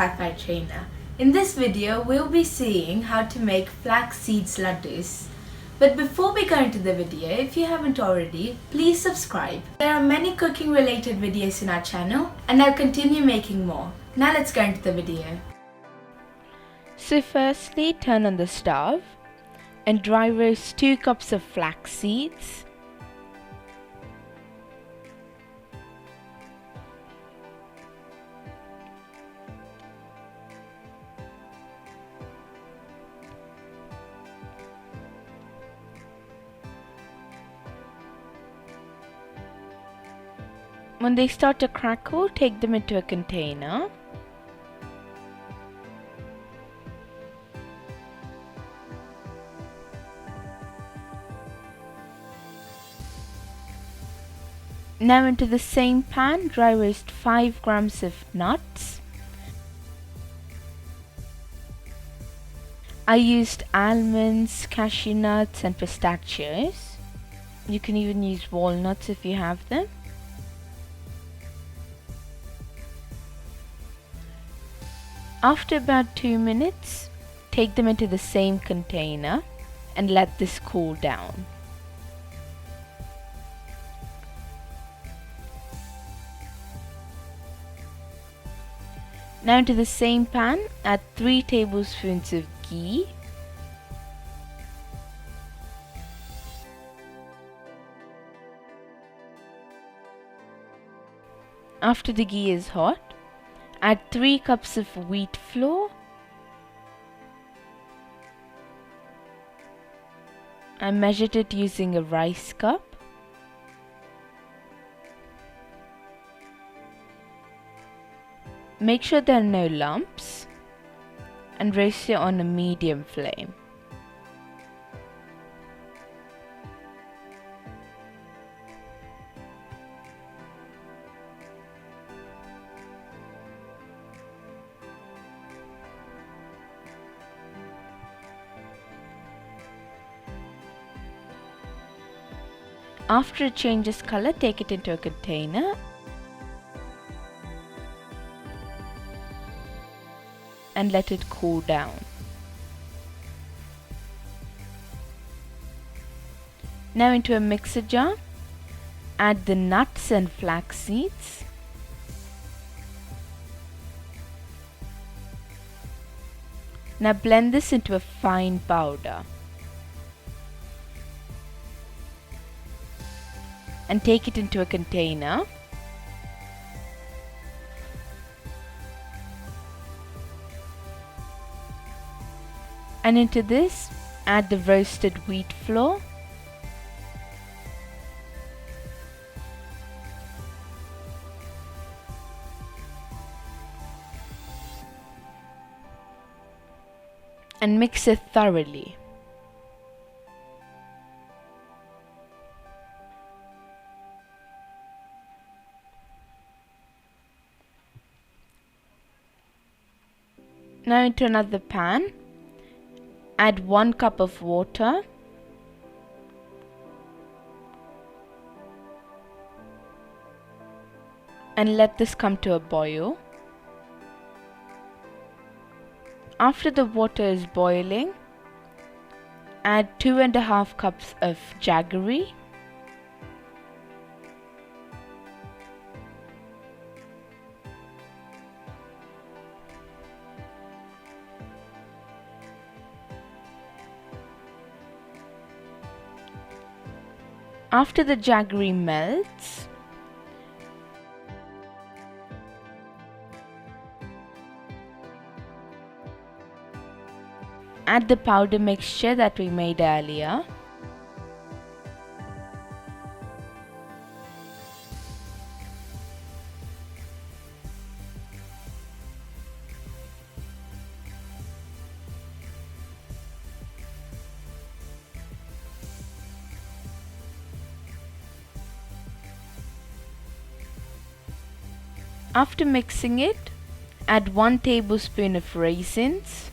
Hi5 trainer. In this video, we'll be seeing how to make flax seeds laddoos. But before we go into the video, if you haven't already, please subscribe. There are many cooking related videos in our channel and I'll continue making more. Now let's go into the video. So firstly, turn on the stove and dry roast 2 cups of flax seeds. When they start to crackle, take them into a container. Now into the same pan, dry roast 5 grams of nuts. I used almonds, cashew nuts and pistachios. You can even use walnuts if you have them. After about 2 minutes, take them into the same container and let this cool down. Now into the same pan, add 3 tablespoons of ghee. After the ghee is hot, add 3 cups of wheat flour I measured it using a rice cup. Make sure there are no lumps and roast it on a medium flame. After it changes color, take it into a container and let it cool down. Now into a mixer jar, add the nuts and flax seeds. Now blend this into a fine powder. And take it into a container. And into this, add the roasted wheat flour. And mix it thoroughly. Now into another pan, add 1 cup of water and let this come to a boil. After the water is boiling, add 2.5 cups of jaggery. After the jaggery melts, add the powder mixture that we made earlier. After mixing it, add 1 tablespoon of raisins.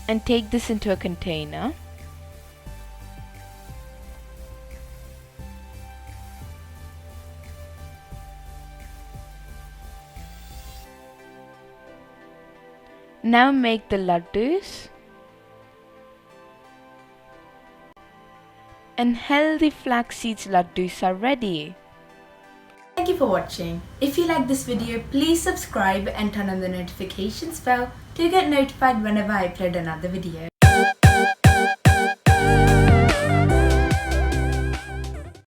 and take this into a container. Now make the laddoos. And healthy flax seeds laddoos are ready. Thank you for watching. If you like this video, please subscribe and turn on the notifications bell to get notified whenever I upload another video.